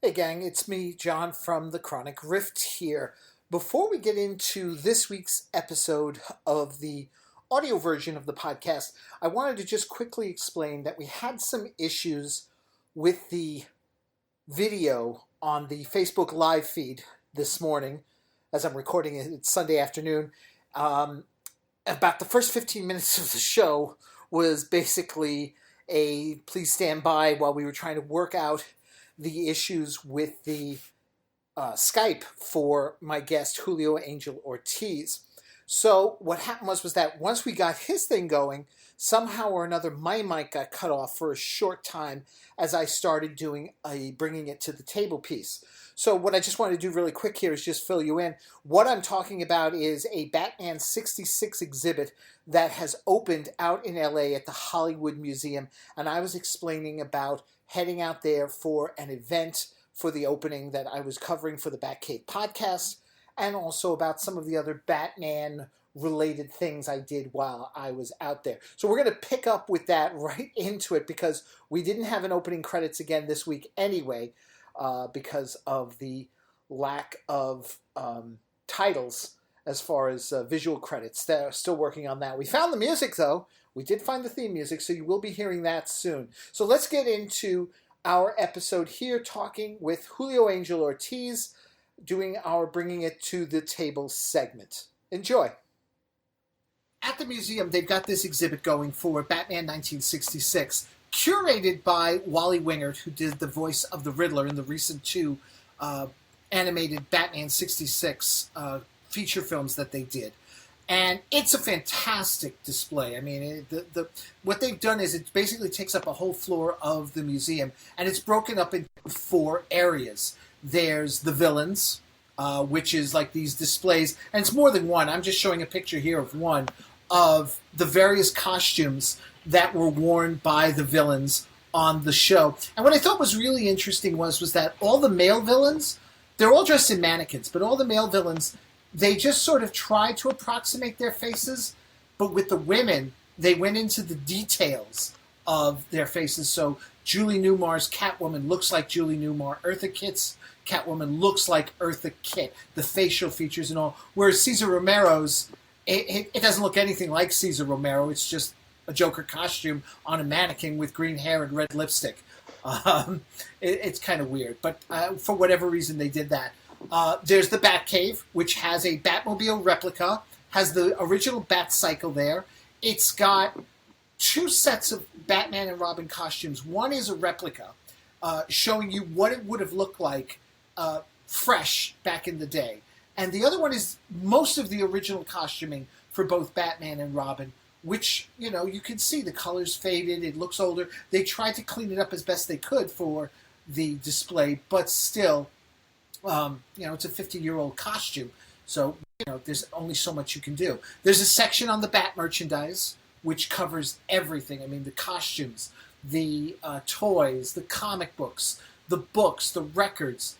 Hey gang, it's me, John from the Chronic Rift here. Before we get into this week's episode of the audio version of the podcast, I wanted to just quickly explain that we had some issues with the video on the Facebook live feed this morning, as I'm recording it. It's Sunday afternoon. About the first 15 minutes of the show was basically a please stand by while we were trying to work out the issues with the Skype for my guest Julio Angel Ortiz. So what happened was that once we got his thing going, somehow or another my mic got cut off for a short time as I started doing a bringing it to the table piece. So what I just want to do really quick here is just fill you in. What I'm talking about is a Batman 66 exhibit that has opened out in LA at the Hollywood Museum, and I was explaining about heading out there for an event for the opening that I was covering for the Batcave podcast, and also about some of the other Batman related things I did while I was out there. So we're going to pick up with that right into it because we didn't have an opening credits again this week anyway, because of the lack of titles as far as visual credits. They're still working on that. We found the music though. We did find the theme music, so you will be hearing that soon. So let's get into our episode here, talking with Julio Angel Ortiz, doing our Bringing It to the Table segment. Enjoy. At the museum, they've got this exhibit going for Batman 1966, curated by Wally Wingert, who did the voice of the Riddler in the recent two animated Batman 66 feature films that they did. And it's a fantastic display. I mean, what they've done is it basically takes up a whole floor of the museum, and it's broken up into 4 areas. There's the villains, which is like these displays, and it's more than one. I'm just showing a picture here of one of the various costumes that were worn by the villains on the show. And what I thought was really interesting was that all the male villains, they're all dressed in mannequins, but all the male villains, they just sort of tried to approximate their faces, but with the women, they went into the details of their faces. So Julie Newmar's Catwoman looks like Julie Newmar. Eartha Kitt's Catwoman looks like Eartha Kitt, the facial features and all. Whereas Cesar Romero's, it doesn't look anything like Cesar Romero. It's just a Joker costume on a mannequin with green hair and red lipstick. It's kind of weird, but for whatever reason they did that. There's the Batcave, which has a Batmobile replica, has the original Bat Cycle there. It's got 2 sets of Batman and Robin costumes. One is a replica, showing you what it would have looked like fresh back in the day. And the other one is most of the original costuming for both Batman and Robin, which, you know, you can see the colors faded, it looks older. They tried to clean it up as best they could for the display, but still, it's a 50-year-old costume, so, there's only so much you can do. There's a section on the Bat merchandise, which covers everything. I mean, the costumes, the toys, the comic books, the records,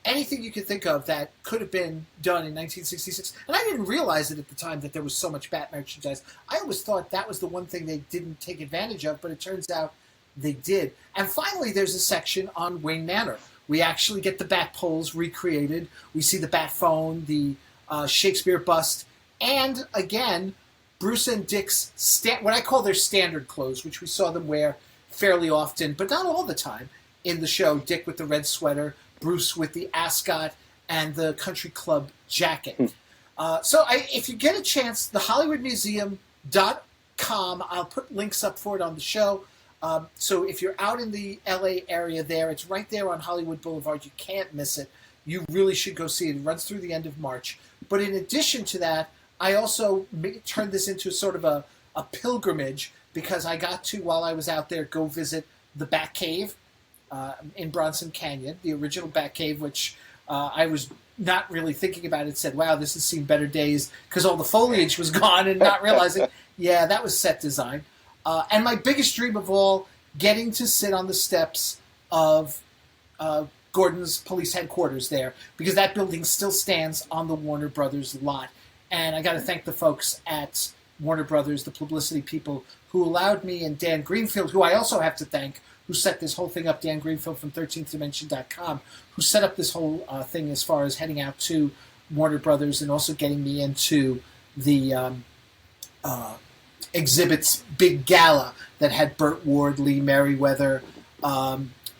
anything you could think of that could have been done in 1966. And I didn't realize it at the time that there was so much Bat merchandise. I always thought that was the one thing they didn't take advantage of, but it turns out they did. And finally, there's a section on Wayne Manor. We actually get the Bat poles recreated. We see the Bat phone, the Shakespeare bust, and again, Bruce and Dick's what I call their standard clothes, which we saw them wear fairly often, but not all the time in the show. Dick with the red sweater, Bruce with the ascot and the country club jacket. If you get a chance, the HollywoodMuseum.com, I'll put links up for it on the show. So if you're out in the LA area there, it's right there on Hollywood Boulevard. You can't miss it. You really should go see it. It runs through the end of March. But in addition to that, I also turned this into sort of a pilgrimage because I got to, while I was out there, go visit the Batcave in Bronson Canyon, the original Batcave, which I was not really thinking about. It said, wow, this has seen better days because all the foliage was gone, and not realizing, yeah, that was set design. And my biggest dream of all, getting to sit on the steps of Gordon's police headquarters there, because that building still stands on the Warner Brothers lot. And I got to thank the folks at Warner Brothers, the publicity people, who allowed me, and Dan Greenfield, who I also have to thank who set this whole thing up, Dan Greenfield from 13thdimension.com, who set up this whole thing as far as heading out to Warner Brothers and also getting me into the exhibit's big gala that had Burt Ward, Lee Merriweather,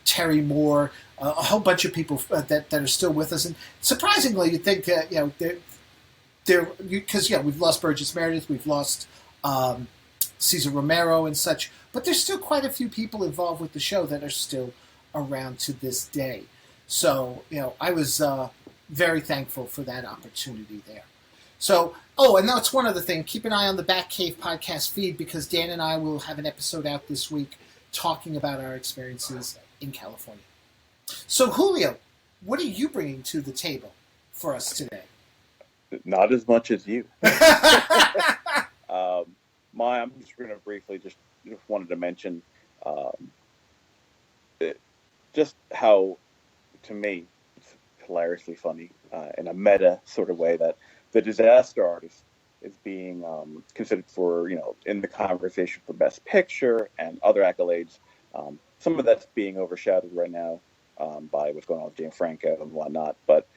Terry Moore, a whole bunch of people that are still with us. And surprisingly, you'd think, because we've lost Burgess Meredith, we've lost Cesar Romero and such, but there's still quite a few people involved with the show that are still around to this day. So, I was very thankful for that opportunity there. So, and that's one other thing. Keep an eye on the Bat Cave podcast feed, because Dan and I will have an episode out this week talking about our experiences in California. So, Julio, what are you bringing to the table for us today? Not as much as you. I'm just going to briefly just wanted to mention just how, to me, it's hilariously funny in a meta sort of way that the Disaster Artist is being considered for, in the conversation for Best Picture and other accolades. Some of that's being overshadowed right now by what's going on with James Franco and whatnot. But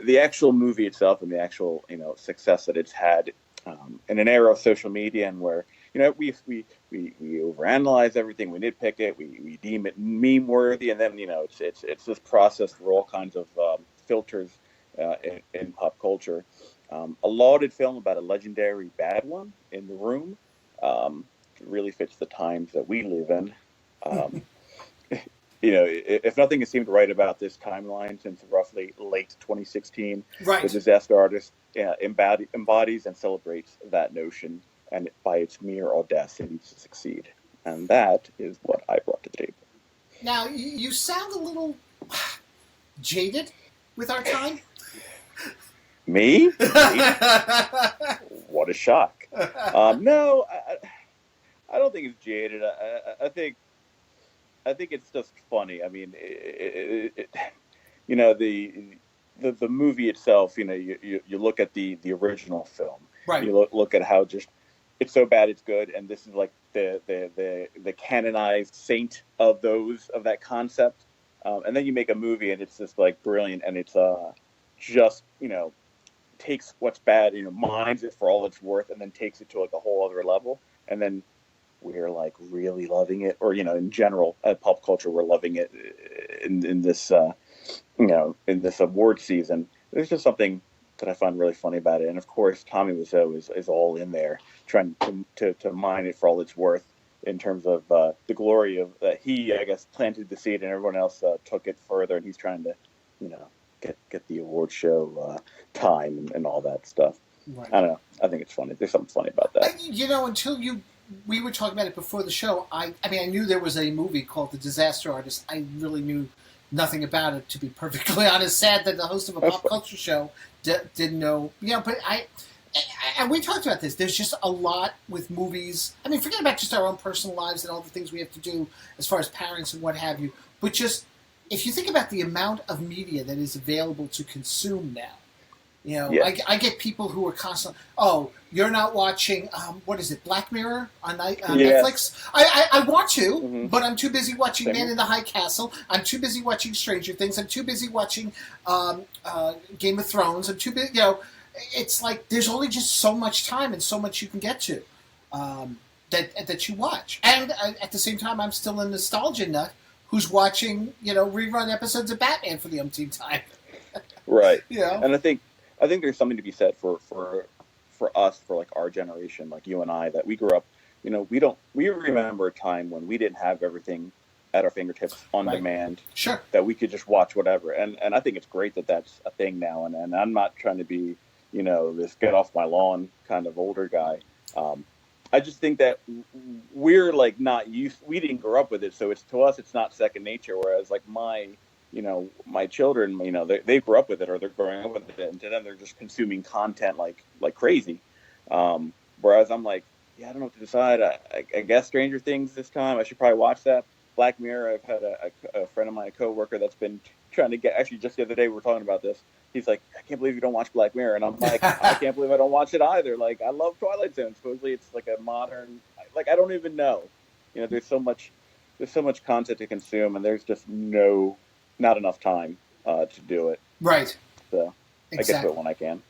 the actual movie itself and the actual, success that it's had in an era of social media and where, we overanalyze everything, we nitpick it, we deem it meme worthy, and then it's this process through all kinds of filters in pop culture. A lauded film about a legendary bad one in The Room really fits the times that we live in. If nothing has seemed right about this timeline since roughly late 2016, right. The Disaster Artist embodies and celebrates that notion, and by its mere audacity to succeed. And that is what I brought to the table. Now, you sound a little jaded with our time. Me? What a shock. No, I don't think it's jaded. I think it's just funny. I mean, the movie itself. You look at the original film. Right. You look at how just it's so bad it's good, and this is like the canonized saint of that concept. And then you make a movie, and it's just like brilliant, and it's just takes what's bad, mines it for all it's worth, and then takes it to like a whole other level, and then we're like really loving it, or in general, pop culture, we're loving it in this in this award season. There's just something that I find really funny about it, and of course, Tommy Wiseau is all in there trying to mine it for all it's worth in terms of the glory of that he, I guess, planted the seed, and everyone else took it further, and he's trying to, get the award show time and all that stuff. Right. I don't know. I think it's funny. There's something funny about that. Until we were talking about it before the show. I knew there was a movie called The Disaster Artist. I really knew nothing about it, to be perfectly honest. Sad that the host of a pop culture show didn't know. But and we talked about this. There's just a lot with movies. I mean, forget about just our own personal lives and all the things we have to do as far as parents and what have you. But just if you think about the amount of media that is available to consume now. Yes. I get people who are constantly, you're not watching, what is it, Black Mirror on Netflix? I want to, but I'm too busy watching Man in the High Castle. I'm too busy watching Stranger Things. I'm too busy watching Game of Thrones. I'm too busy, it's like there's only just so much time and so much you can get to that you watch. And at the same time, I'm still a nostalgia nut who's watching, rerun episodes of Batman for the umpteenth time. Right. And I think there's something to be said for us, for like our generation, like you and I, that we grew up, we remember a time when we didn't have everything at our fingertips on demand. Sure. That we could just watch whatever. And I think it's great that that's a thing now. And I'm not trying to be, this get off my lawn kind of older guy. I just think that we're like not used, we didn't grow up with it. So to us, it's not second nature. Whereas like my children, they grew up with it, or they're growing up with it, and to them they're just consuming content like crazy. Whereas I'm like, I don't know what to decide. I guess Stranger Things this time. I should probably watch that. Black Mirror. I've had a friend of mine, a coworker, that's been trying to get. Actually, just the other day we were talking about this. He's like, I can't believe you don't watch Black Mirror, and I'm like, I can't believe I don't watch it either. Like, I love Twilight Zone. Supposedly it's like a modern. Like, I don't even know. There's so much there's so much content to consume, and there's just not enough time to do it. Right. So exactly. I get to it when I can.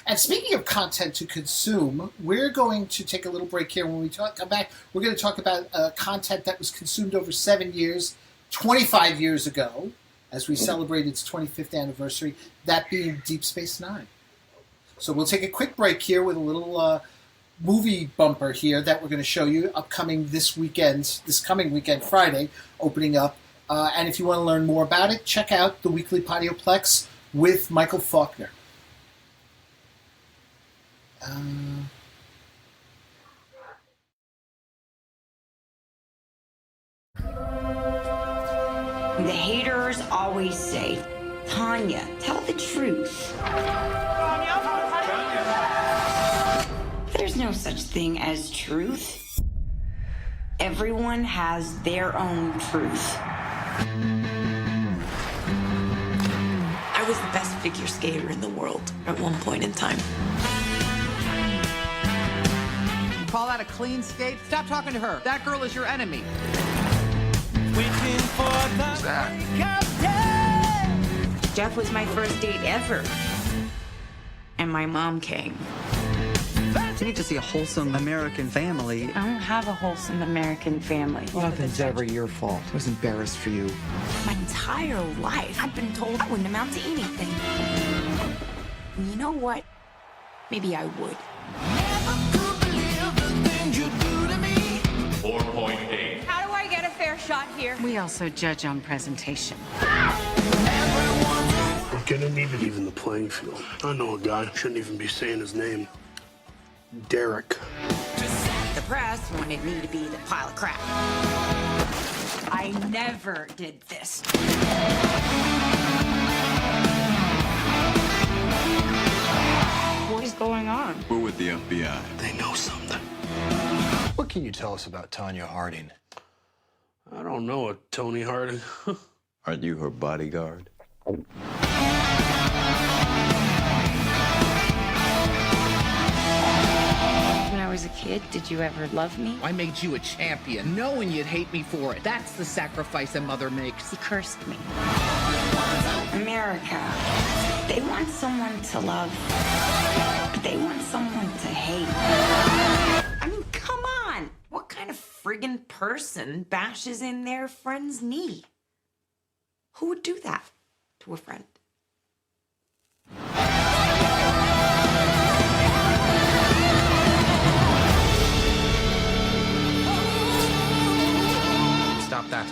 And speaking of content to consume, we're going to take a little break here. When we come back, we're going to talk about content that was consumed over 7 years, 25 years ago, as we celebrate its 25th anniversary, that being Deep Space Nine. So we'll take a quick break here with a little movie bumper here that we're going to show you upcoming this coming weekend, Friday, opening up. And if you want to learn more about it, check out the weekly Podioplex with Michael Faulkner. The haters always say, Tanya, tell the truth. There's no such thing as truth. Everyone has their own truth. I was the best figure skater in the world at one point in time. Call that a clean skate? Stop talking to her. That girl is your enemy. Who's that? Jeff was my first date ever. And my mom came. You need to see a wholesome American family. I don't have a wholesome American family. Nothing's ever your fault. I was embarrassed for you. My entire life, I've been told I wouldn't amount to anything. And you know what? Maybe I would. 4.8. How do I get a fair shot here? We also judge on presentation. We're gonna need to even the playing field. I know a guy, shouldn't even be saying his name. Derek. The press wanted me to be the pile of crap. I never did this. What is going on? We're with the FBI. They know something. What can you tell us about Tanya Harding? I don't know a Tony Harding. Aren't you her bodyguard? When I was a kid, did you ever love me? I made you a champion, knowing you'd hate me for it. That's the sacrifice a mother makes. He cursed me. America. They want someone to love, but they want someone to hate. I mean, come on. What kind of friggin' person bashes in their friend's knee? Who would do that to a friend? Stop that.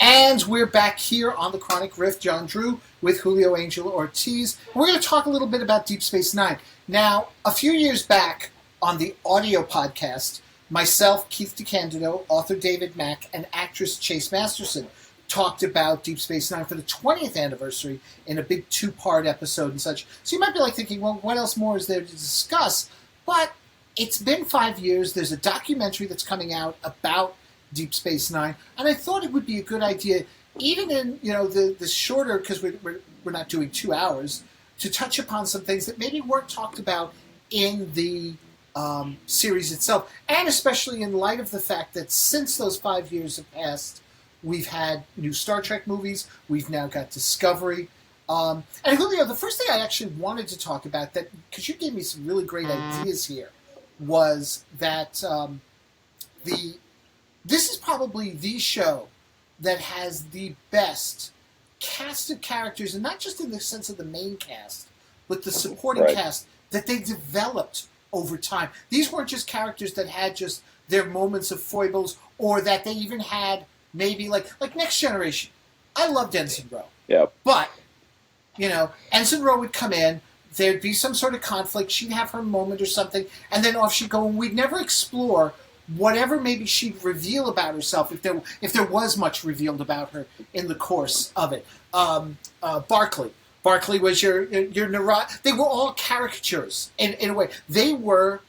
And we're back here on the Chronic Rift, John Drew with Julio Angel Ortiz. We're going to talk a little bit about Deep Space Nine. Now, a few years back on the audio podcast, myself, Keith DeCandido, author David Mack, and actress Chase Masterson talked about Deep Space Nine for the 20th anniversary in a big two-part episode and such. So you might be like thinking, well, what else more is there to discuss? But it's been 5 years. There's a documentary that's coming out about Deep Space Nine, and I thought it would be a good idea even in the shorter, because we're not doing 2 hours, to touch upon some things that maybe weren't talked about in the series itself, and especially in light of the fact that since those 5 years have passed, we've had new Star Trek movies, we've now got Discovery. And Julio, the first thing I actually wanted to talk about, that because you gave me some really great ideas here, was that this is probably the show that has the best cast of characters, and not just in the sense of the main cast, but the supporting cast that they developed over time. These weren't just characters that had just their moments of foibles, or that they even had maybe like Next Generation. I loved Ensign Ro. Yeah. But, Ensign Ro would come in, there'd be some sort of conflict, she'd have her moment or something, and then off she'd go, and we'd never explore whatever maybe she'd reveal about herself, if there was much revealed about her in the course of it. Barclay. Barclay was your neurotic. They were all caricatures in a way. They were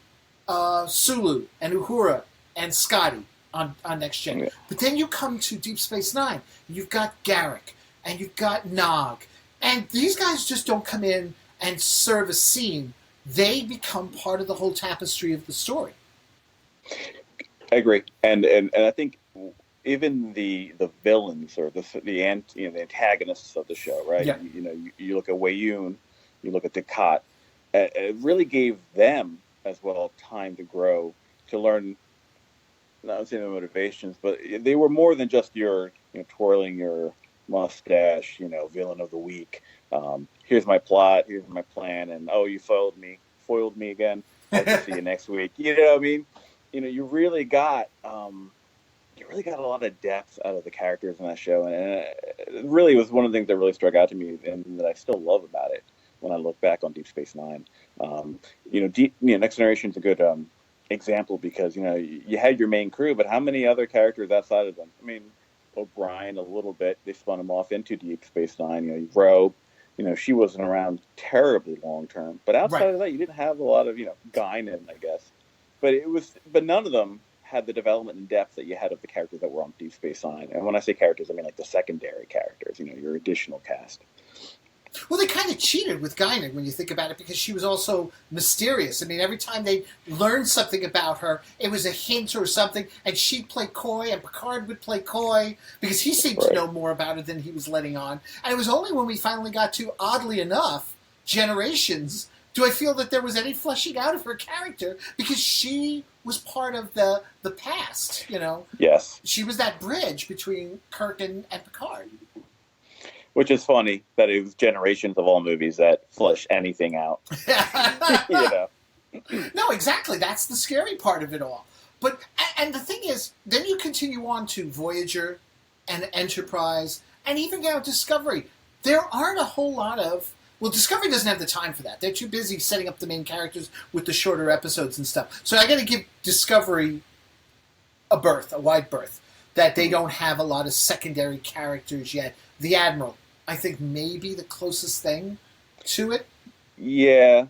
Sulu and Uhura and Scotty on Next Gen. Yeah. But then you come to Deep Space Nine. You've got Garrick and you've got Nog. And these guys just don't come in and serve a scene. They become part of the whole tapestry of the story. I agree. And I think even the villains or the antagonists of the show, right? Yeah. You look at Wei-Yun, you look at Dukat. It really gave them as well time to grow, to learn. Not saying their motivations, but they were more than just your twirling your mustache, villain of the week. Here's my plot, here's my plan, and you foiled me again. I'll see you next week. You know what I mean? You really got a lot of depth out of the characters in that show, and it really was one of the things that really struck out to me, and that I still love about it when I look back on Deep Space Nine. Next Generation is a good example, because you had your main crew, but how many other characters outside of them? I mean, O'Brien a little bit. They spun him off into Deep Space Nine. Rogue, she wasn't around terribly long term, but outside of that, you didn't have a lot of Guinan, I guess. But none of them had the development and depth that you had of the characters that were on Deep Space Nine. And when I say characters, I mean like the secondary characters, your additional cast. Well, they kind of cheated with Guinan when you think about it, because she was also mysterious. I mean, every time they learned something about her, it was a hint or something, and she'd play coy, and Picard would play coy, because he seemed to know more about her than he was letting on. And it was only when we finally got to, oddly enough, Generations, do I feel that there was any fleshing out of her character, because she was part of the past, Yes. She was that bridge between Kirk and Picard. Which is funny that it was Generations of all movies that flesh anything out. No, exactly. That's the scary part of it all. But and the thing is, then you continue on to Voyager and Enterprise and even now Discovery. There aren't a whole lot of... Well, Discovery doesn't have the time for that. They're too busy setting up the main characters with the shorter episodes and stuff. So I got to give Discovery a wide berth, that they don't have a lot of secondary characters yet. The Admiral, I think, may be the closest thing to it. Yeah.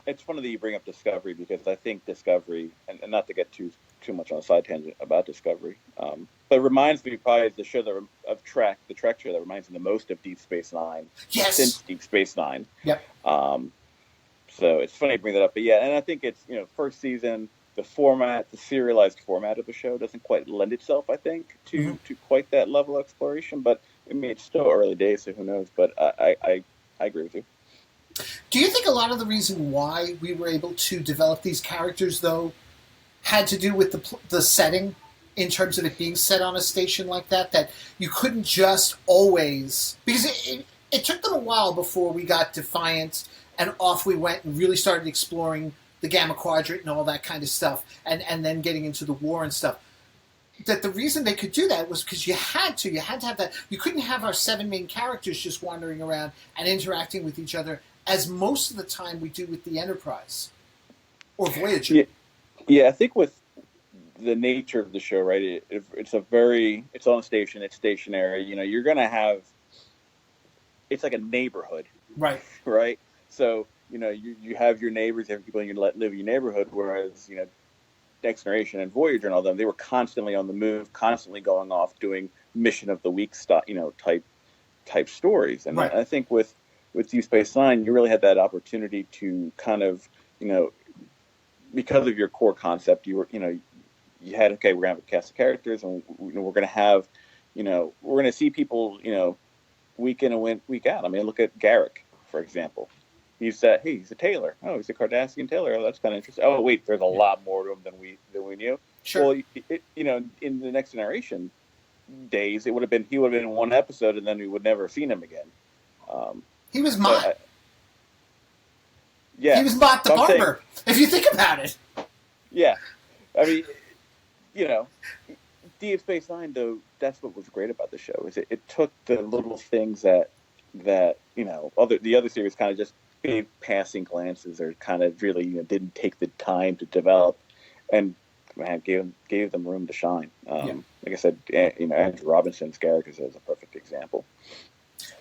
It's funny that you bring up Discovery, because I think Discovery, and not to get too much on a side tangent about Discovery, but it reminds me probably of the show the Trek show that reminds me the most of Deep Space Nine. Yes. Since Deep Space Nine. Yep. So it's funny to bring that up, but yeah, and I think it's first season, the serialized format of the show doesn't quite lend itself, I think, to quite that level of exploration. But I mean, it's still early days, so who knows? But I agree with you. Do you think a lot of the reason why we were able to develop these characters, though, had to do with the setting, in terms of it being set on a station like that? That you couldn't just always... Because it took them a while before we got Defiant, and off we went and really started exploring the Gamma Quadrant and all that kind of stuff, and then getting into the war and stuff. That the reason they could do that was because you had to have that. You couldn't have our 7 main characters just wandering around and interacting with each other, as most of the time we do with the Enterprise or Voyager. Yeah, I think with the nature of the show, right? It's on a station. It's stationary. You're gonna have. It's like a neighborhood, right? Right. So you have your neighbors, you have people you let live in your neighborhood. Whereas Next Generation and Voyager and all them, they were constantly on the move, constantly going off doing mission of the week type stories. And right. I think with Deep Space Nine, you really had that opportunity to kind of, because of your core concept, you had, okay, we're gonna have a cast of characters, and we're gonna have, we're gonna see people, week in and week out. I mean, look at Garrick, for example. He's he's a tailor. Oh, he's a Cardassian tailor. Oh, that's kind of interesting. Oh, wait, there's a lot more to him than we knew. Sure. Well, in the Next Generation days, he would have been in one episode, and then we would never have seen him again. He was Mott. Yeah, he was Mott the barber. If you think about it. Yeah, I mean, Deep Space Nine, though, that's what was great about the show, is it took the little things that the other series kind of just gave passing glances, or kind of really didn't take the time to develop, and gave them room to shine. Like I said, Andrew Robinson's character is a perfect example.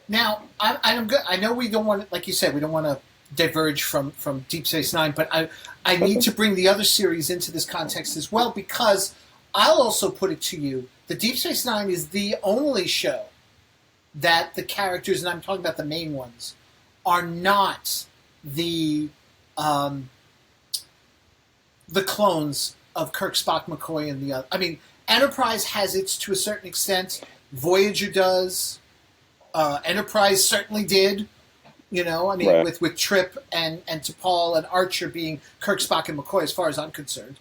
Now, I'm good. I know we don't want, like you said, we don't want to diverge from Deep Space Nine, but I need to bring the other series into this context as well, because I'll also put it to you that Deep Space Nine is the only show that the characters, and I'm talking about the main ones, are not the clones of Kirk, Spock, McCoy, and the other. I mean, Enterprise has its to a certain extent. Voyager does. Enterprise certainly did. Right. with Trip and T'Pol and Archer being Kirk, Spock, and McCoy, as far as I'm concerned.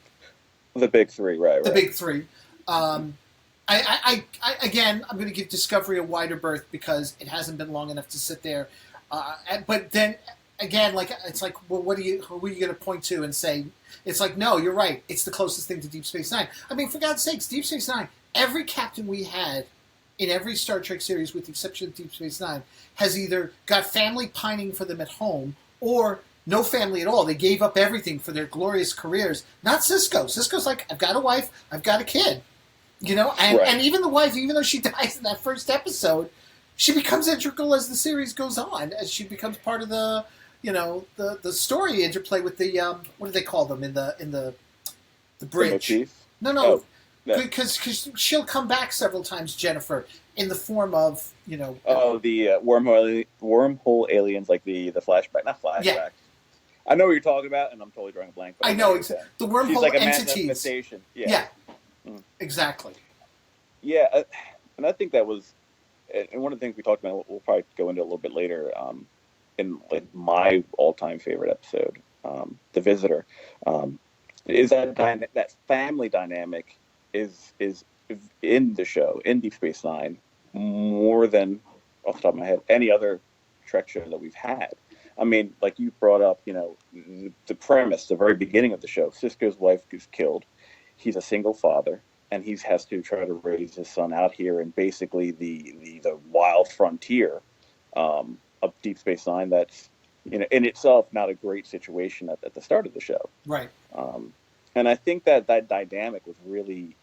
The big three, right. The big three. I again, I'm going to give Discovery a wider berth because it hasn't been long enough to sit there. But then again, it's like, well, who are you going to point to and say? It's like, no, you're right. It's the closest thing to Deep Space Nine. I mean, for God's sakes, Deep Space Nine. Every captain we had in every Star Trek series, with the exception of Deep Space Nine, has either got family pining for them at home or no family at all. They gave up everything for their glorious careers. Not Sisko. Sisko's like, I've got a wife, I've got a kid. And even the wife, even though she dies in that first episode, she becomes integral as the series goes on, as she becomes part of the the story interplay with the what do they call them in the bridge? No. Because she'll come back several times, Jennifer, in the form of the wormhole aliens, like the flashback, not flashback. Yeah. I know what you're talking about, and I'm totally drawing a blank. I know exactly the wormhole she's like entities. A manifestation. Yeah. Exactly. Yeah, and I think that was, and one of the things we talked about, we'll probably go into a little bit later. In like my all-time favorite episode, The Visitor, is that family dynamic is in the show, in Deep Space Nine, more than, off the top of my head, any other Trek show that we've had. I mean, like you brought up, the premise, the very beginning of the show, Sisko's wife gets killed. He's a single father, and he has to try to raise his son out here in basically the wild frontier of Deep Space Nine. That's, in itself not a great situation at the start of the show. Right. And I think that dynamic was really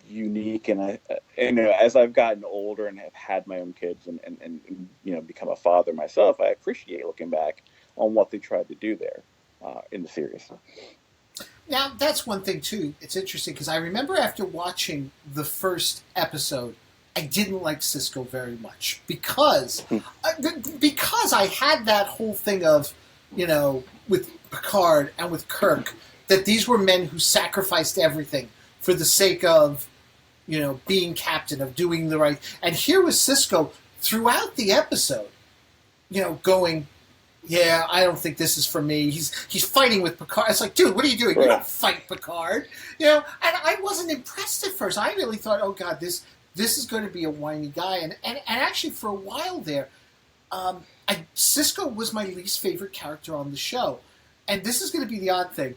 unique, and as I've gotten older and have had my own kids and become a father myself, I appreciate looking back on what they tried to do there in the series. Now, that's one thing too. It's interesting because I remember after watching the first episode, I didn't like Sisko very much because I had that whole thing of, with Picard and with Kirk, that these were men who sacrificed everything for the sake of, being captain, of doing the right. And here was Sisko throughout the episode, going, yeah, I don't think this is for me. He's fighting with Picard. It's like, dude, what are you doing? Right. You don't fight Picard. And I wasn't impressed at first. I really thought, oh God, this is going to be a whiny guy. And actually for a while there, Sisko was my least favorite character on the show. And this is going to be the odd thing.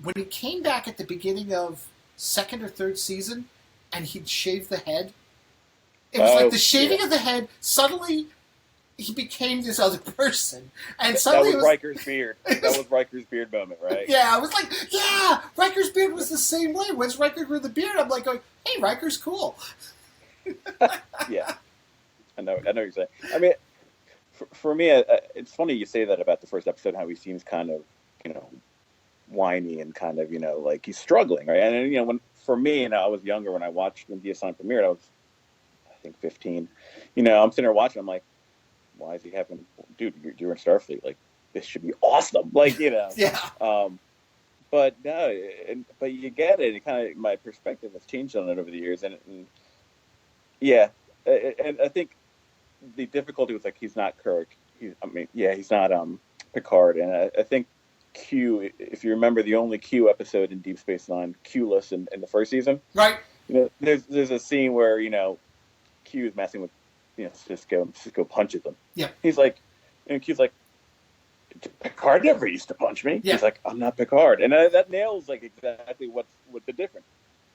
When he came back at the beginning of second or third season and he'd shave the head, it was like the shaving of the head, suddenly he became this other person. And suddenly that was Riker's beard. That was Riker's beard moment, right? Yeah, I was like, yeah, Riker's beard was the same way. Once Riker grew the beard, I'm like, going, hey, Riker's cool. Yeah. I know what you're saying. I mean, for me, it's funny you say that about the first episode, how he seems kind of, whiny and kind of, like he's struggling, right? And, when for me, I was younger when I watched the DS9 premiere, I was think 15. You know, I'm sitting there watching. I'm like, why is he having? Dude, you're in Starfleet. Like, this should be awesome. Like, you know. Yeah. But no, but you get it. It kind of, my perspective has changed on it over the years, and yeah, and I think the difficulty was like he's not Kirk. He's not Picard, and I think Q. If you remember the only Q episode in Deep Space Nine, Q-less in the first season, right? You know, there's a scene where, you know, Q is messing with, you know, Sisko, and Sisko punches him. Yeah, he's like, and Q's like, Picard never used to punch me. Yeah. He's like, I'm not Picard, and that nails like exactly what the difference.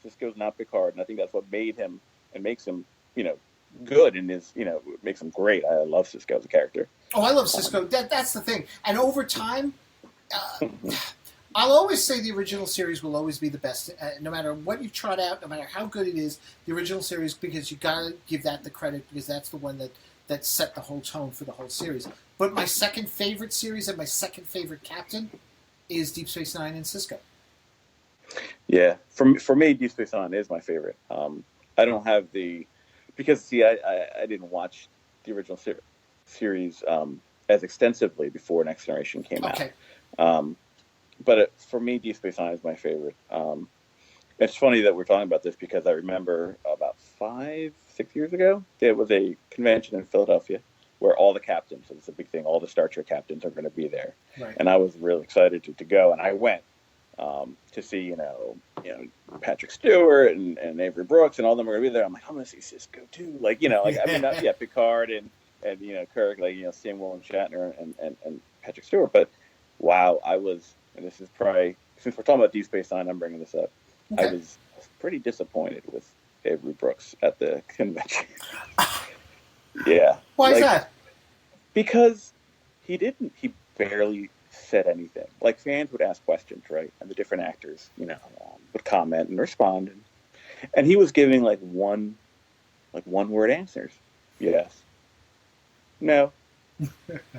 Sisko's not Picard, and I think that's what made him and makes him, you know, good, and is, you know, makes him great. I love Sisko as a character. Oh, I love Sisko. That's the thing. And over time, I'll always say the original series will always be the best. No matter what you trot out, no matter how good it is, the original series, because you gotta give that the credit, because that's the one that set the whole tone for the whole series. But my second favorite series and my second favorite captain is Deep Space Nine and Sisko. Yeah, for me, Deep Space Nine is my favorite. I don't have because see, I didn't watch the original series as extensively before Next Generation came out. But for me, Deep Space Nine is my favorite. It's funny that we're talking about this because I remember about 5-6 years ago, there was a convention in Philadelphia where all the captains, so it's a big thing, all the Star Trek captains are going to be there. Right. And I was really excited to go, and I went to see, you know, Patrick Stewart and Avery Brooks, and all of them are going to be there. I'm like, I'm going to see Sisko too. Like, you know, like, I mean, Picard and you know, Kirk, like, you know, Sam William Shatner and Patrick Stewart. But wow, and this is probably, since we're talking about Deep Space Nine, I'm bringing this up. Okay. I was pretty disappointed with Avery Brooks at the convention. Yeah. Why is that? Because he barely said anything. Like, fans would ask questions, right? And the different actors, you know, would comment and respond. And he was giving like one word answers. Yes. No.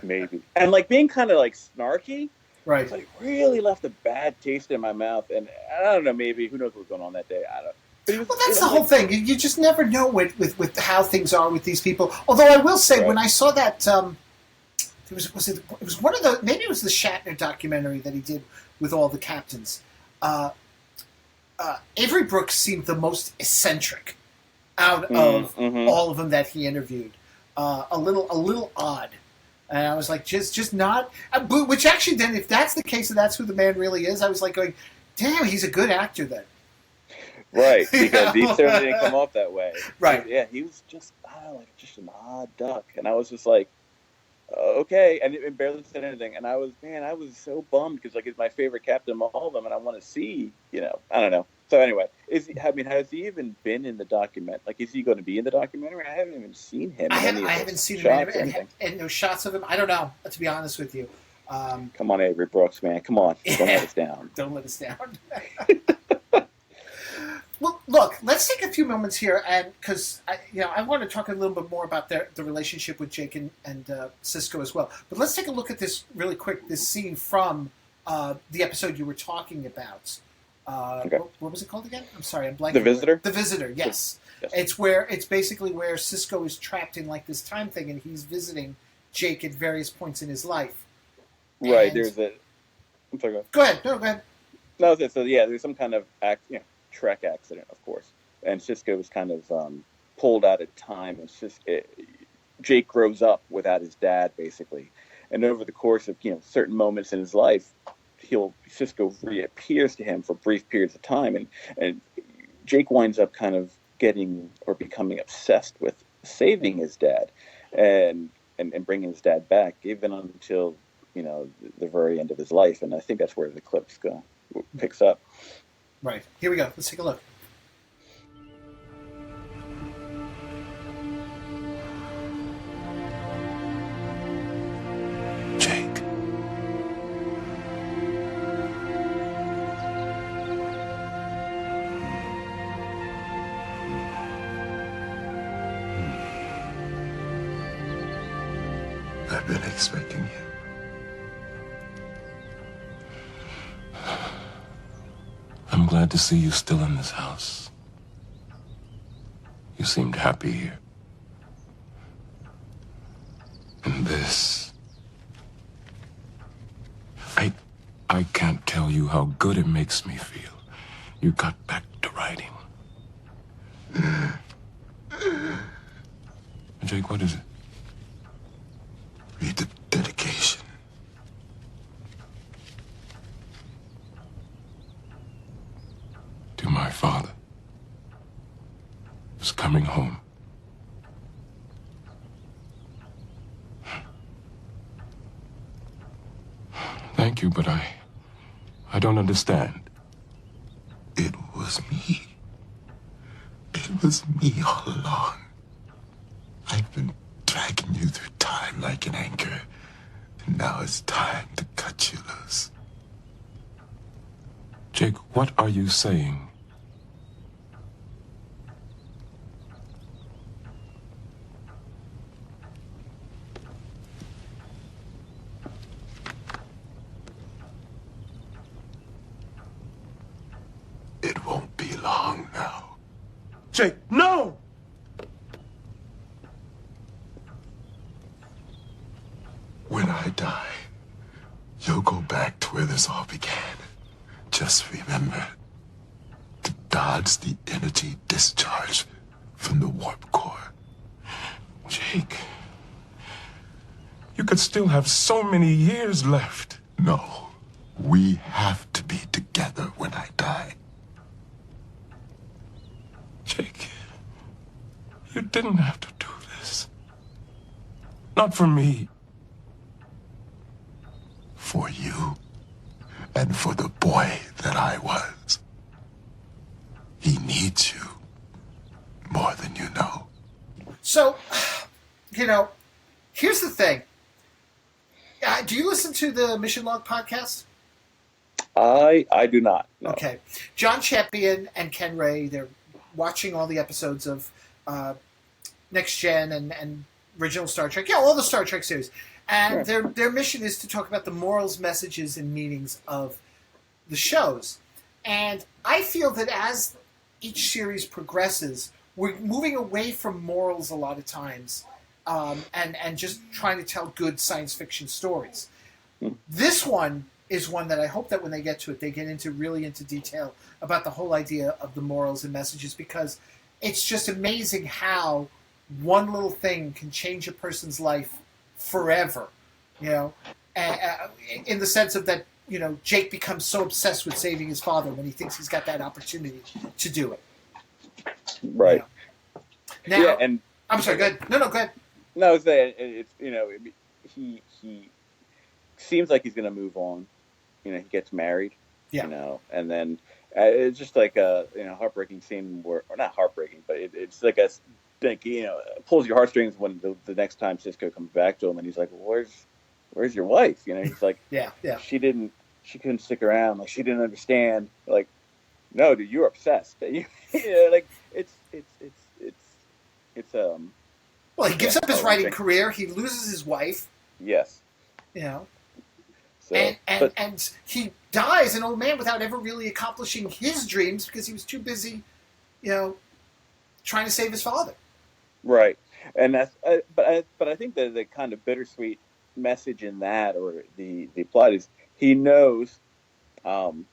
Maybe. And like being kind of like snarky. Right. It's like really left a bad taste in my mouth. And I don't know, maybe, who knows what was going on that day. I don't know. Well, that's the whole thing. You just never know with how things are with these people. Although I will say, when I saw that, it was one of the, maybe it was the Shatner documentary that he did with all the captains. Avery Brooks seemed the most eccentric out of all of them that he interviewed. A little odd. And I was like, just not. Which actually, then, if that's the case, and that's who the man really is, I was like going, damn, he's a good actor then. Right, because he certainly didn't come off that way. Right. Yeah, he was just, I don't know, like just an odd duck. And I was just like, okay. And it barely said anything. And I was so bummed because, like, it's my favorite captain of all of them. And I want to see, you know, I don't know. So anyway, has he even been in the document? Like, is he going to be in the documentary? I haven't even seen him. I haven't seen him and no shots of him. I don't know, to be honest with you. Come on, Avery Brooks, man. Come on. Don't let us down. Don't let us down. Well, look, let's take a few moments here, and because I want to talk a little bit more about the relationship with Jake and Sisko as well. But let's take a look at this really quick. This scene from the episode you were talking about. Okay. What was it called again? I'm sorry, I'm blanking. The Visitor? The Visitor, yes. Yes. It's basically where Sisko is trapped in like this time thing, and he's visiting Jake at various points in his life. Right. There's a. I'm sorry. Go ahead. No, go ahead. No. So yeah, there's some kind of Trek accident, of course, and Sisko was kind of pulled out of time, and Jake grows up without his dad, basically, and over the course of certain moments in his life, Sisko reappears to him for brief periods of time, and Jake winds up kind of getting or becoming obsessed with saving his dad, and bringing his dad back, even until the very end of his life, and I think that's where the clips picks up. Right. Here we go. Let's take a look. Jake. I've been expecting you. I'm glad to see you still in this house. You seemed happy here. this. I can't tell you how good it makes me feel. You got back to writing. Jake, what is it? Read the dedication. To my father, who's coming home. Thank you, but I don't understand. It was me. It was me all along. I've been dragging you through time like an anchor, and now it's time to cut you loose. Jake, what are you saying? It won't be long now. Jake, no! When I die, you'll go back to where this all began. Just remember to dodge the energy discharge from the warp core. Jake, you could still have so many years left. No, we have to be together when I die. Jake, you didn't have to do this. Not for me. For you. And for the boy that I was. He needs you more than you know. So, here's the thing. Do you listen to the Mission Log podcast? I do not. No. Okay. John Champion and Ken Ray, they're watching all the episodes of Next Gen and original Star Trek. Yeah, all the Star Trek series. And their mission is to talk about the morals, messages, and meanings of the shows. And I feel that as each series progresses, we're moving away from morals a lot of times and just trying to tell good science fiction stories. This one is one that I hope that when they get to it, they get really into detail about the whole idea of the morals and messages, because it's just amazing how one little thing can change a person's life forever, in the sense of that, Jake becomes so obsessed with saving his father when he thinks he's got that opportunity to do it. Right. Now, and I'm sorry, go ahead. No, go ahead. No, it's he seems like he's going to move on. He gets married. Yeah. And then it's just like a heartbreaking scene or not heartbreaking, but it's like pulls your heartstrings when the next time Cisco comes back to him and he's like, where's your wife? He's like, yeah. She couldn't stick around. Like, she didn't understand. Like, no, dude, you're obsessed. Like it's well, he gives up his writing career. He loses his wife. Yes. So, and he dies an old man without ever really accomplishing his dreams because he was too busy, trying to save his father. Right, and that's but I think that the kind of bittersweet message in that, or the plot, is he knows. I'm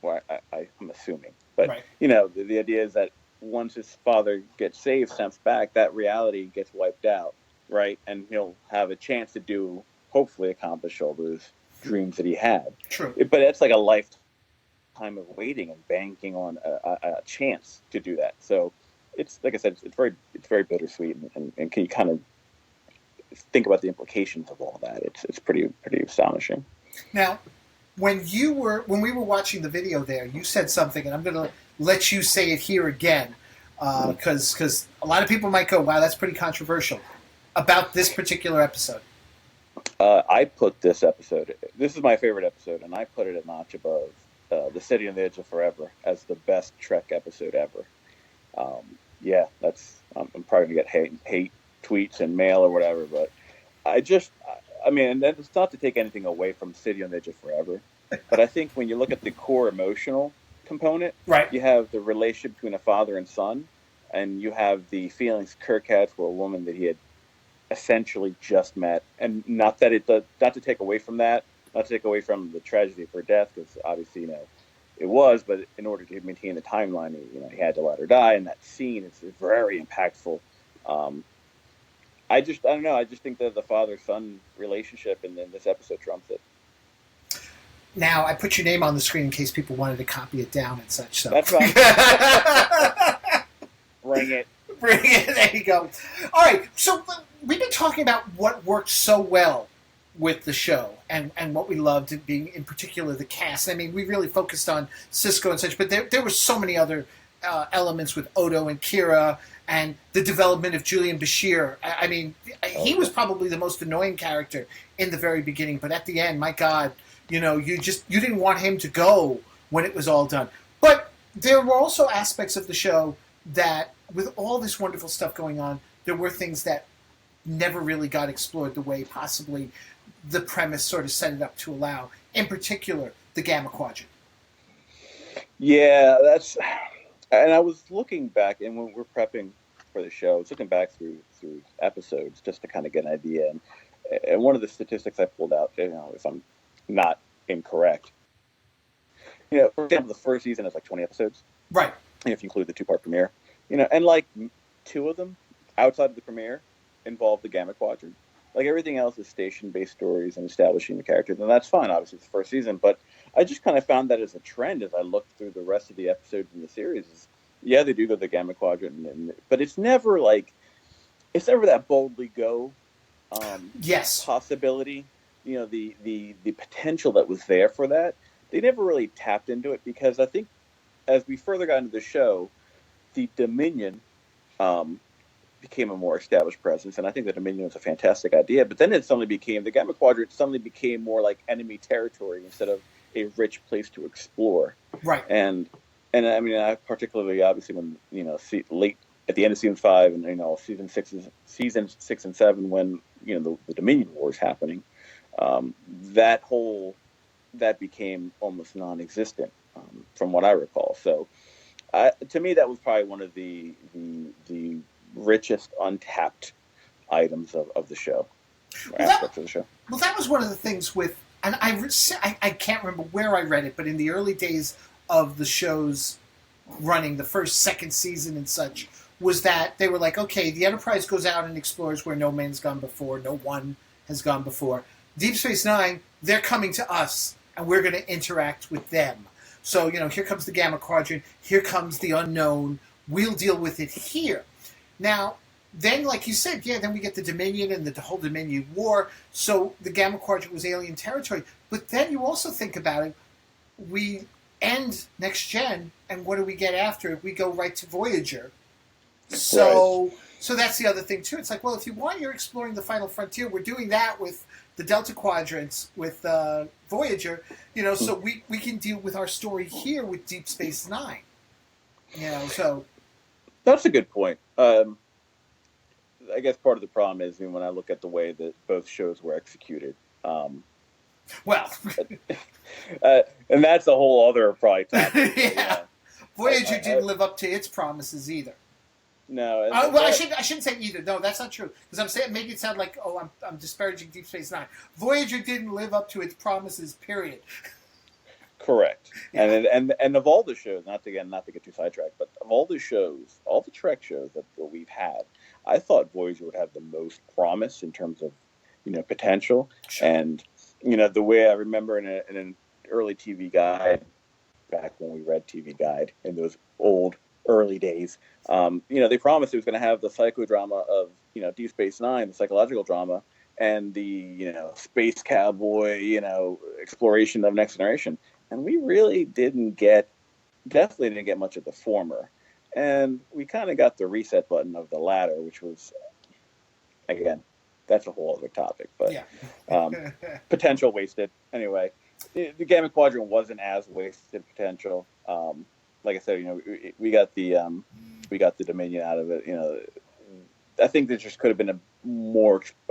assuming, but right. The idea is that once his father gets saved, sent back, that reality gets wiped out, right, and he'll have a chance to hopefully accomplish all those dreams that he had. True, but it's like a lifetime of waiting and banking on a chance to do that. So. It's like I said, it's very bittersweet, and can you kind of think about the implications of all that? It's pretty astonishing. Now, when we were watching the video there, you said something, and I'm going to let you say it here again, because a lot of people might go, "Wow, that's pretty controversial," about this particular episode. I put this episode. This is my favorite episode, and I put it a notch above "The City on the Edge of Forever" as the best Trek episode ever. I'm probably gonna get hate tweets and mail or whatever, but and it's not to take anything away from City on the Edge of Forever, but I think when you look at the core emotional component, right, you have the relationship between a father and son, and you have the feelings Kirk had for a woman that he had essentially just met. And not that not to take away from that, not to take away from the tragedy of her death, because obviously, it was, but in order to maintain the timeline, he had to let her die, and that scene is very impactful. I don't know. I just think that the father-son relationship in this episode trumps it. Now, I put your name on the screen in case people wanted to copy it down and such. So. That's fine. Bring it. Bring it. There you go. All right. So we've been talking about what worked so well with the show and what we loved, being in particular the cast. I mean, we really focused on Cisco and such, but there were so many other elements with Odo and Kira and the development of Julian Bashir. I mean, he was probably the most annoying character in the very beginning, but at the end, my God, you didn't want him to go when it was all done. But there were also aspects of the show that, with all this wonderful stuff going on, there were things that never really got explored the way possibly the premise sort of set it up to allow. In particular, the Gamma Quadrant. Yeah, and I was looking back, and when we're prepping for the show, I was looking back through episodes just to kind of get an idea. And one of the statistics I pulled out, if I'm not incorrect, for example, the first season is like 20 episodes. Right. If you include the 2-part premiere. And like 2 of them, outside of the premiere, involve the Gamma Quadrant. Like everything else is station-based stories and establishing the characters, and that's fine, obviously, it's the first season, but I just kind of found that as a trend as I looked through the rest of the episodes in the series. Yeah, they do go to the Gamma Quadrant, but it's never that boldly go yes possibility. The potential that was there for that, they never really tapped into it, because I think as we further got into the show, the Dominion became a more established presence, and I think the Dominion was a fantastic idea. But then the Gamma Quadrant suddenly became more like enemy territory instead of a rich place to explore. Right. And I mean, I particularly obviously when late at the end of season 5 and season 6 and 7 when the Dominion War is happening, that became almost non-existent from what I recall. So to me, that was probably one of the richest untapped items of the show, aspects of the show. Well, that was one of the things with, and I can't remember where I read it, but in the early days of the show's running, the first, second season and such, was that they were like, okay, the Enterprise goes out and explores where no man's gone before, no one has gone before. Deep Space Nine, they're coming to us, and we're going to interact with them. So, here comes the Gamma Quadrant, here comes the unknown, we'll deal with it here. Now, then, like you said, then we get the Dominion and the whole Dominion War, so the Gamma Quadrant was alien territory. But then you also think about it, we end Next Gen, and what do we get after? We go right to Voyager. So that's the other thing, too. It's like, well, if you want, you're exploring the final frontier. We're doing that with the Delta Quadrants, with Voyager, so we can deal with our story here with Deep Space Nine. So... That's a good point. I guess part of the problem is when I look at the way that both shows were executed. And that's a whole other probably topic. Yeah. Voyager didn't live up to its promises either. No. I shouldn't say either. No, that's not true. Because I'm saying, make it sound like, I'm disparaging Deep Space Nine. Voyager didn't live up to its promises, period. Correct. Yeah. And of all the shows, not to get too sidetracked, but of all the shows, all the Trek shows that we've had, I thought Voyager would have the most promise in terms of, potential. Sure. And, the way I remember in an early TV guide, back when we read TV Guide in those old early days, they promised it was going to have the psychodrama of, Deep Space Nine, the psychological drama, and the, space cowboy, exploration of Next Generation. And we really definitely didn't get much of the former. And we kind of got the reset button of the latter, which was, again, that's a whole other topic. But potential wasted. Anyway, the Gamma Quadrant wasn't as wasted potential. Like I said, we got the Dominion out of it. I think there just could have been a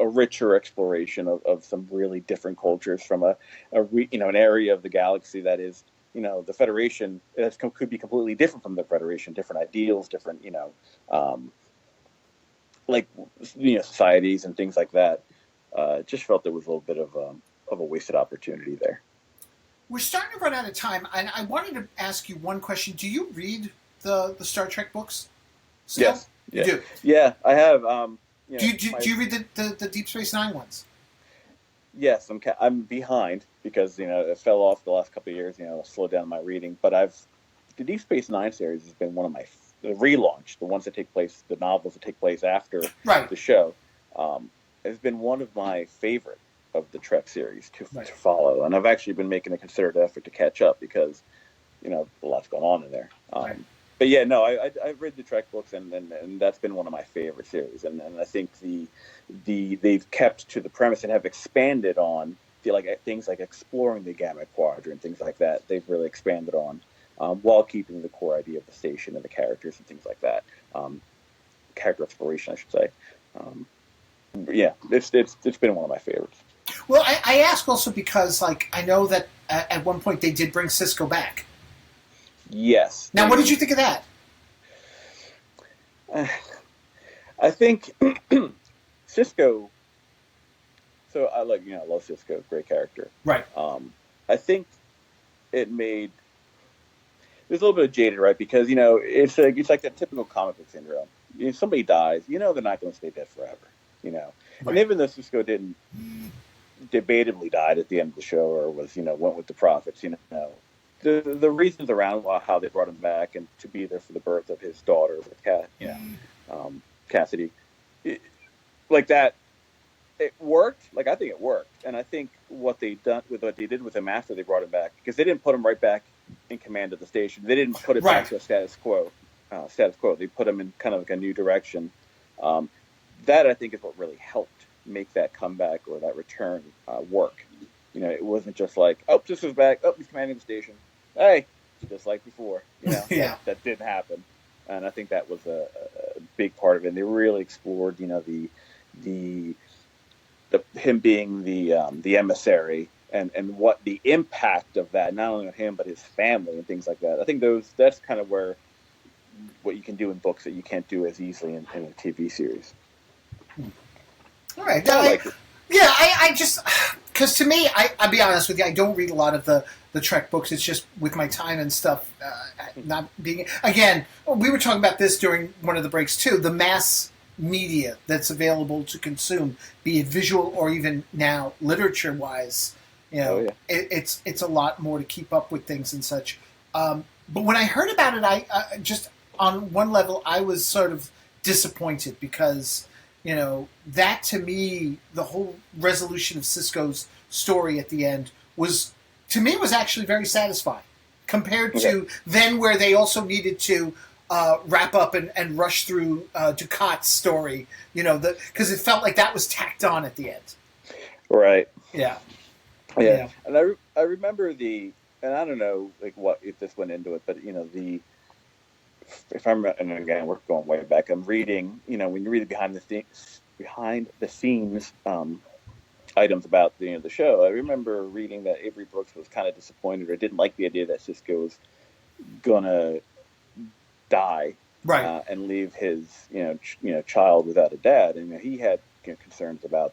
richer exploration of some really different cultures from an area of the galaxy that is, the Federation could be completely different from the Federation, different ideals, different, like societies and things like that. Just felt there was a little bit of a wasted opportunity there. We're starting to run out of time, and I wanted to ask you one question. Do you read the Star Trek books still? Yes. Yeah. You do? Yeah, I have. Do you read the Deep Space Nine ones? Yes, I'm behind because it fell off the last couple of years. Slowed down my reading, but the Deep Space Nine series has been one of my the relaunch, the ones that take place, the novels that take place after the show, has been one of my favorite of the Trek series to follow, and I've actually been making a concerted effort to catch up because a lot's going on in there. But yeah, no, I've read the Trek books, and that's been one of my favorite series, and I think they've kept to the premise and have expanded on things like exploring the Gamma Quadrant, things like that. They've really expanded on while keeping the core idea of the station and the characters and things like that. Character exploration, I should say. Yeah, it's been one of my favorites. Well, I ask also because I know that at one point they did bring Sisko back. Yes. Now, what did you think of that? I think Sisko. So I love Sisko, great character. Right. I think it made. There's a little bit of jaded, right? Because it's like that typical comic book syndrome. Somebody dies, they're not going to stay dead forever. Right. And even though Sisko didn't debatably died at the end of the show, or was went with the prophets, the reasons around how they brought him back and to be there for the birth of his daughter with Cassidy, like that, it worked. Like I think it worked, and I think what they did with him after they brought him back, because they didn't put him right back in command of the station. They didn't put it back to a status quo. They put him in kind of like a new direction. That I think is what really helped make that comeback or that return work. It wasn't just like, oh, this is back. Oh, he's commanding the station. Hey, just like before. Yeah. That didn't happen, and I think that was a big part of it. And they really explored, the him being the emissary and what the impact of that, not only on him but his family and things like that. I think that's kind of what you can do in books that you can't do as easily in a TV series. All right. I just because to me, I'll be honest with you, I don't read a lot of the Trek books. It's just with my time and stuff, not being. Again, we were talking about this during one of the breaks too. The mass media that's available to consume, be it visual or even now literature-wise, it's a lot more to keep up with things and such. But when I heard about it, I just on one level I was sort of disappointed because. That to me, the whole resolution of Sisko's story at the end was actually very satisfying compared to then where they also needed to wrap up and rush through Ducat's story, because it felt like that was tacked on at the end. Right. Yeah. And I remember and I don't know what if this went into it, but if I'm, and again, we're going way back, I'm reading, when you read the behind the scenes items about the show, I remember reading that Avery Brooks was kind of disappointed or didn't like the idea that Sisko was gonna die, right, and leave his child without a dad, and he had concerns about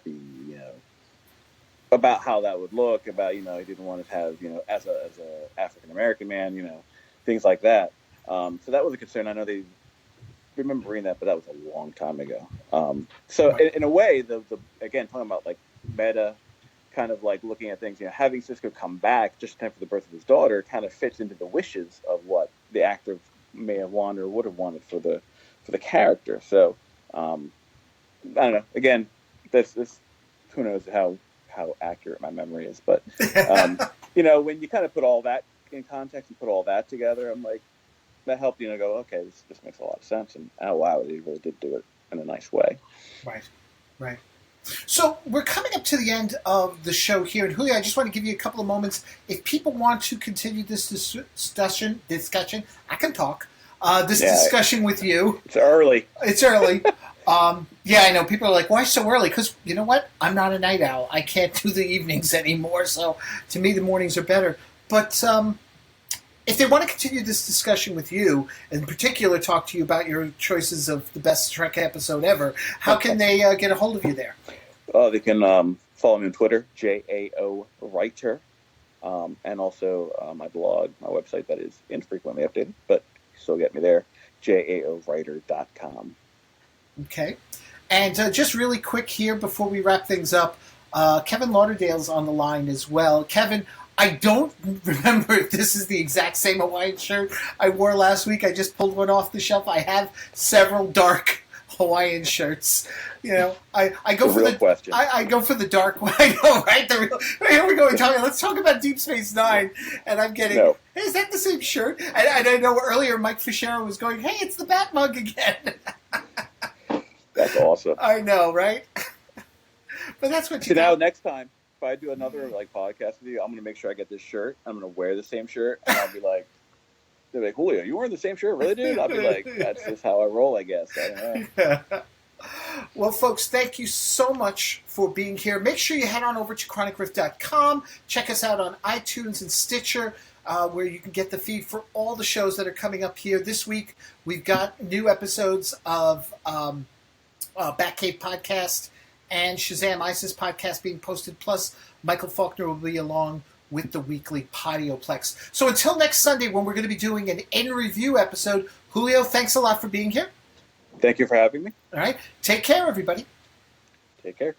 about how that would look, about he didn't want to have as a African American man, things like that. So that was a concern. I know they remember reading that, but that was a long time ago. So in a way, the again talking about meta, kind of looking at things. Having Sisko come back just in time for the birth of his daughter kind of fits into the wishes of what the actor may have wanted or would have wanted for the character. So I don't know. Again, this who knows how accurate my memory is, but when you kind of put all that in context and put all that together, I'm like. That helped go, okay, this makes a lot of sense, and oh wow, they really did do it in a nice way. Right. So we're coming up to the end of the show here, and Julio, I just want to give you a couple of moments. If people want to continue this discussion, I can talk. Discussion with you. It's early. Yeah, I know. People are like, why so early? Because you know what? I'm not a night owl. I can't do the evenings anymore. So to me, the mornings are better. But if they want to continue this discussion with you, in particular talk to you about your choices of the best Trek episode ever, how can they get a hold of you there? They can follow me on Twitter, JAO Writer, and also my blog, my website that is infrequently updated, but still get me there, jaowriter.com. Okay. And just really quick here before we wrap things up, Kevin Lauderdale's on the line as well. Kevin, I don't remember if this is the exact same Hawaiian shirt I wore last week. I just pulled one off the shelf. I have several dark Hawaiian shirts. You know, I go for the question. I go for the dark one. I know, right? Here we go. Let's talk about Deep Space Nine. And I'm getting, hey, is that the same shirt? And I know earlier Mike Fischero was going, hey, it's the Bat Mug again. That's awesome. I know, right? But that's what you now next time, if I do another podcast with you, I'm gonna make sure I get this shirt. I'm gonna wear the same shirt, and I'll be like, they're like, Julio, you wearing the same shirt, really, dude? I'll be like, that's just how I roll, I guess. I don't know. Well, folks, thank you so much for being here. Make sure you head on over to chronicriff.com. Check us out on iTunes and Stitcher, where you can get the feed for all the shows that are coming up here. This week, we've got new episodes of Batcave Podcast and Shazam ISIS podcast being posted, plus Michael Faulkner will be along with the weekly Podioplex. So until next Sunday, when we're going to be doing an in-review episode, Julio, thanks a lot for being here. Thank you for having me. All right. Take care, everybody. Take care.